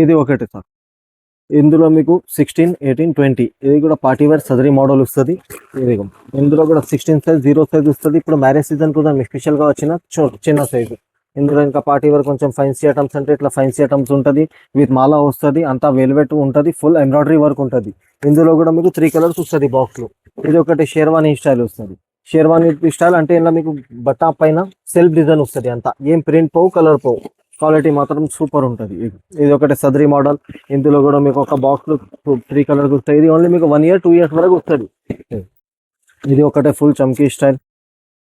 ఇది ఒకటి సార్. ఇందులో మీకు 16, 18, 20 ఇది కూడా పార్టీ వేర్ సదరీ మోడల్ వస్తుంది. ఇది ఇందులో కూడా 16 సైజ్ 0 సైజ్ వస్తుంది. ఇప్పుడు మ్యారేజ్ సీజన్ కూడా స్పెషల్గా వచ్చిన చిన్న సైజు. ఇందులో ఇంకా పార్టీ వేర్ కొంచెం ఫైన్సీ ఐటమ్స్ అంటే ఇట్లా ఫైన్సీ ఐటమ్స్ ఉంటుంది. విత్ మాలా వస్తుంది, అంతా వెల్వెట్ ఉంటుంది, ఫుల్ ఎంబ్రాయిడరీ వర్క్ ఉంటుంది. ఇందులో కూడా మీకు 3 కలర్స్ వస్తుంది బాక్స్ లో. ఇది ఒకటి షేర్వానీ స్టైల్ వస్తుంది. షేర్వానీ స్టైల్ అంటే ఇలా మీకు బట్టా పైన సెల్ఫ్ డిజైన్ వస్తుంది. అంతా ఏం ప్రింట్ పోవు, కలర్ పోవు, క్వాలిటీ మాత్రం సూపర్ ఉంటుంది. ఇది ఒకటి సదరీ మోడల్. ఇందులో కూడా మీకు ఒక బాక్స్ 3 కలర్స్ వస్తాయి. ఇది ఓన్లీ మీకు 1 year 2 years వరకు వస్తుంది. ఇది ఒకటే ఫుల్ చమ్కీ స్టైల్.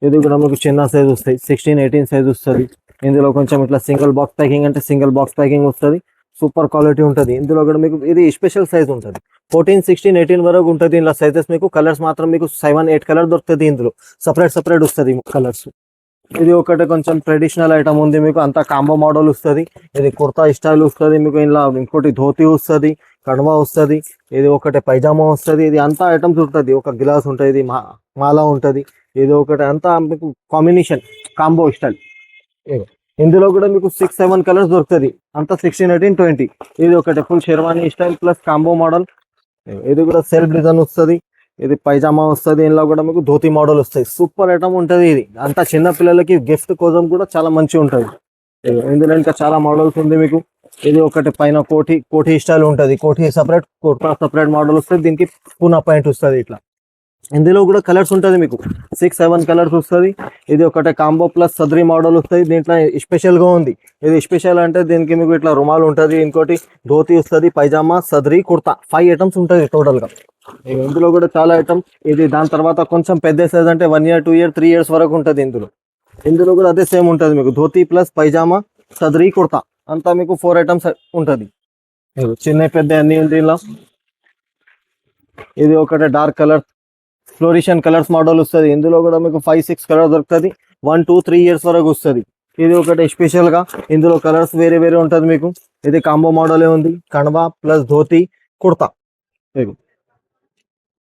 ఇది కూడా మీకు చిన్న సైజ్ వస్తాయి, 16, 18 సైజ్ వస్తుంది. ఇందులో కొంచెం ఇట్లా సింగిల్ బాక్స్ ప్యాకింగ్ అంటే సింగిల్ బాక్స్ ప్యాకింగ్ వస్తుంది. సూపర్ క్వాలిటీ ఉంటుంది. ఇందులో కూడా మీకు ఇది స్పెషల్ సైజ్ ఉంటుంది. 14, 16, 18 వరకు ఉంటుంది. ఇలా సైజెస్ మీకు కలర్స్ మాత్రం మీకు 7, 8 కలర్ దొరుకుతుంది. ఇందులో సపరేట్ వస్తుంది కలర్స్. ఇది ఒకటి కొంచెం ట్రెడిషనల్ ఐటమ్ ఉంది. మీకు అంతా కాంబో మోడల్ వస్తుంది. ఇది కుర్తా స్టైల్ వస్తుంది. మీకు ఇలా ఇంకోటి ధోతి వస్తుంది, కడవా వస్తుంది. ఇది ఒకటి పైజామా వస్తుంది. ఇది అంతా ఐటమ్స్ ఉంటుంది. ఒక గ్లాస్ ఉంటుంది, ఇది మాలా ఉంటుంది. ఇది ఒకటి అంతా మీకు కాంబినేషన్ కాంబో స్టైల్. ఇందులో కూడా మీకు 6, 7 కలర్స్ దొరుకుతుంది. అంతా 16, 18, 20. ఇది ఒకటి full sherwani style plus combo model. ఇది కూడా సెల్ఫ్ డిజైన్ వస్తుంది. ఇది పైజామా వస్తుంది. ఇందులో కూడా మీకు ధోతి మోడల్ వస్తాయి. సూపర్ ఐటమ్ ఉంటుంది. ఇది అంతా చిన్న పిల్లలకి గిఫ్ట్ కోసం కూడా చాలా మంచిగా ఉంటుంది. ఇందులో ఇంకా చాలా మోడల్స్ ఉంది మీకు. ఇది ఒకటి పైన కోటి స్టైల్ ఉంటుంది. కోటి సపరేట్, కుర్తా సపరేట్ మోడల్ వస్తుంది. దీనికి పూనా పాయింట్ వస్తుంది ఇట్లా. ఇందులో కూడా కలర్స్ ఉంటుంది మీకు 6, 7 కలర్స్ వస్తుంది. ఇది ఒకటి కాంబో ప్లస్ సదరీ మోడల్ వస్తుంది. దీంట్లో స్పెషల్గా ఉంది. ఇది స్పెషల్ అంటే దీనికి మీకు ఇట్లా రుమాల్ ఉంటుంది, ఇంకోటి ధోతి వస్తుంది, పైజామా, సదరీ, కుర్తా 5 ఐటమ్స్ ఉంటుంది టోటల్గా. ఇందులో కూడా చాలా ఐటమ్స్. ఇది దాని తర్వాత కొంచెం పెద్ద సైజ్ అంటే 1 year 2 year 3 years వరకు ఉంటుంది. ఇందులో కూడా అదే సేమ్ ఉంటుంది మీకు. ధోతి ప్లస్ పైజామా, సదరీ, కుర్తా అంతా మీకు 4 ఐటమ్స్ ఉంటుంది. చిన్న పెద్ద అన్ని ఉంది ఇలా. ఇది ఒకటి డార్క్ కలర్ ఫ్లోరిషన్ కలర్స్ మోడల్ వస్తుంది. ఇందులో కూడా మీకు 5, 6 కలర్స్ దొరుకుతుంది. 1, 2, 3 years వరకు వస్తుంది. ఇది ఒకటి స్పెషల్గా. ఇందులో కలర్స్ వేరే ఉంటుంది మీకు. ఇది కాంబో మోడలే ఉంది. కణవా ప్లస్ ధోతి, కుర్తా.